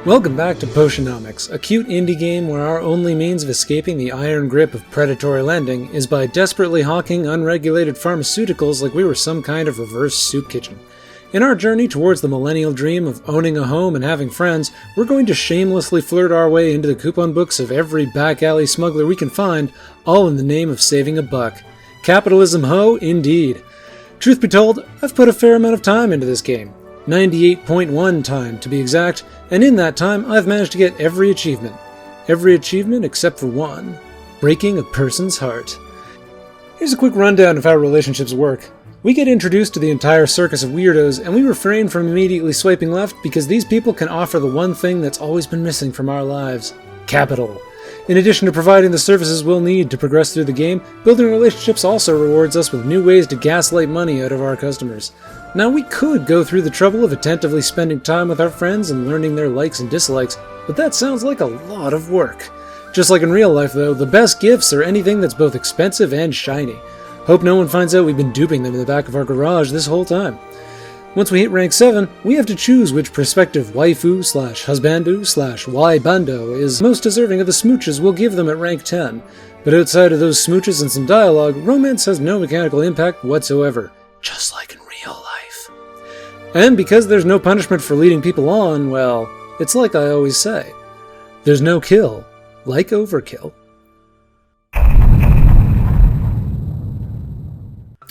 Welcome back to Potionomics, a cute indie game where our only means of escaping the iron grip of predatory lending is by desperately hawking unregulated pharmaceuticals like we were some kind of reverse soup kitchen. In our journey towards the millennial dream of owning a home and having friends, we're going to shamelessly flirt our way into the coupon books of every back alley smuggler we can find, all in the name of saving a buck. Capitalism ho, indeed. Truth be told, I've put a fair amount of time into this game. 98.1 time to be exact, and in that time I've managed to get every achievement. Every achievement except for one: breaking a person's heart. Here's a quick rundown of how relationships work. We get introduced to the entire circus of weirdos, and we refrain from immediately swiping left because these people can offer the one thing that's always been missing from our lives: capital. In addition to providing the services we'll need to progress through the game, building relationships also rewards us with new ways to gaslight money out of our customers. Now, we could go through the trouble of attentively spending time with our friends and learning their likes and dislikes, but that sounds like a lot of work. Just like in real life, though, the best gifts are anything that's both expensive and shiny. Hope no one finds out we've been duping them in the back of our garage this whole time. Once we hit rank 7, we have to choose which prospective waifu/husbandu/waibando is most deserving of the smooches we'll give them at rank 10. But outside of those smooches and some dialogue, romance has no mechanical impact whatsoever, just like in real life. And because there's no punishment for leading people on, well, it's like I always say, there's no kill like overkill.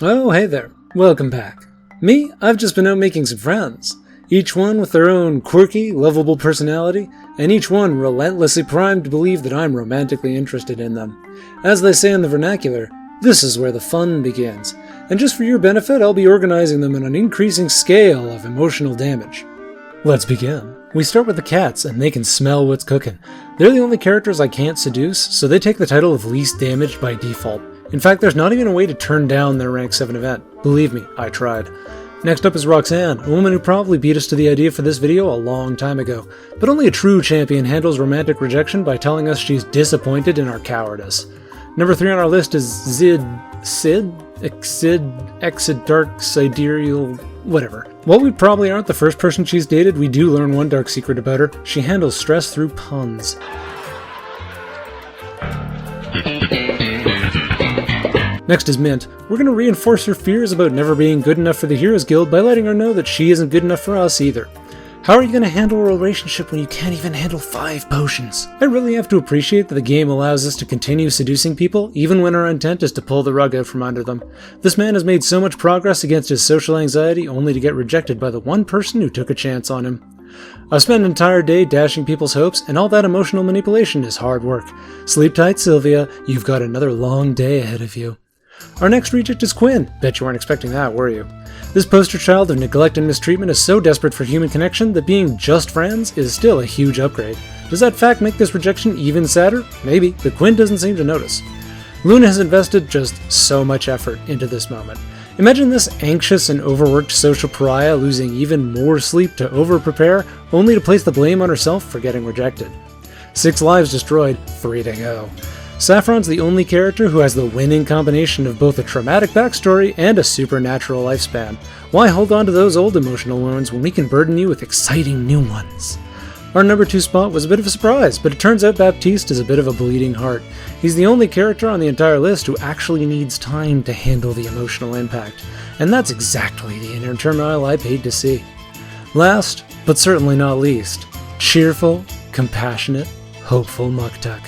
Oh, hey there. Welcome back. Me, I've just been out making some friends. Each one with their own quirky, lovable personality, and each one relentlessly primed to believe that I'm romantically interested in them. As they say in the vernacular, this is where the fun begins. And just for your benefit, I'll be organizing them on an increasing scale of emotional damage. Let's begin. We start with the cats, and they can smell what's cooking. They're the only characters I can't seduce, so they take the title of least damaged by default. In fact, there's not even a way to turn down their rank 7 event. Believe me, I tried. Next up is Roxanne, a woman who probably beat us to the idea for this video a long time ago. But only a true champion handles romantic rejection by telling us she's disappointed in our cowardice. Number 3 on our list is Dark Sidereal, whatever. While we probably aren't the first person she's dated, we do learn one dark secret about her: she handles stress through puns. Next is Mint. We're going to reinforce her fears about never being good enough for the Heroes Guild by letting her know that she isn't good enough for us either. How are you going to handle a relationship when you can't even handle 5 potions? I really have to appreciate that the game allows us to continue seducing people, even when our intent is to pull the rug out from under them. This man has made so much progress against his social anxiety only to get rejected by the one person who took a chance on him. I've spent an entire day dashing people's hopes, and all that emotional manipulation is hard work. Sleep tight, Sylvia. You've got another long day ahead of you. Our next reject is Quinn. Bet you weren't expecting that, were you? This poster child of neglect and mistreatment is so desperate for human connection that being just friends is still a huge upgrade. Does that fact make this rejection even sadder? Maybe, but Quinn doesn't seem to notice. Luna has invested just so much effort into this moment. Imagine this anxious and overworked social pariah losing even more sleep to over-prepare, only to place the blame on herself for getting rejected. 6 lives destroyed, 3 to go. Saffron's the only character who has the winning combination of both a traumatic backstory and a supernatural lifespan. Why hold on to those old emotional wounds when we can burden you with exciting new ones? Our number 2 spot was a bit of a surprise, but it turns out Baptiste is a bit of a bleeding heart. He's the only character on the entire list who actually needs time to handle the emotional impact, and that's exactly the inner turmoil I paid to see. Last, but certainly not least, cheerful, compassionate, hopeful Muktuk.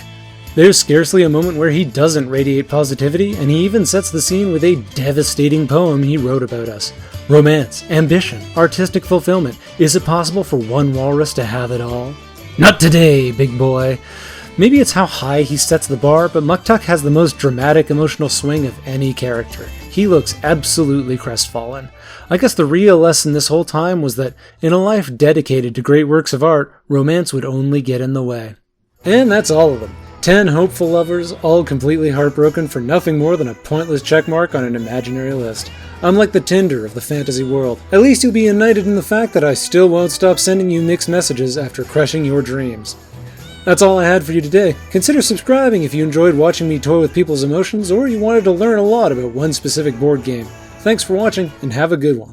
There's scarcely a moment where he doesn't radiate positivity, and he even sets the scene with a devastating poem he wrote about us. Romance, ambition, artistic fulfillment. Is it possible for one walrus to have it all? Not today, big boy. Maybe it's how high he sets the bar, but Muktuk has the most dramatic emotional swing of any character. He looks absolutely crestfallen. I guess the real lesson this whole time was that in a life dedicated to great works of art, romance would only get in the way. And that's all of them. 10 hopeful lovers, all completely heartbroken for nothing more than a pointless checkmark on an imaginary list. I'm like the Tinder of the fantasy world. At least you'll be united in the fact that I still won't stop sending you mixed messages after crushing your dreams. That's all I had for you today. Consider subscribing if you enjoyed watching me toy with people's emotions, or you wanted to learn a lot about one specific board game. Thanks for watching, and have a good one.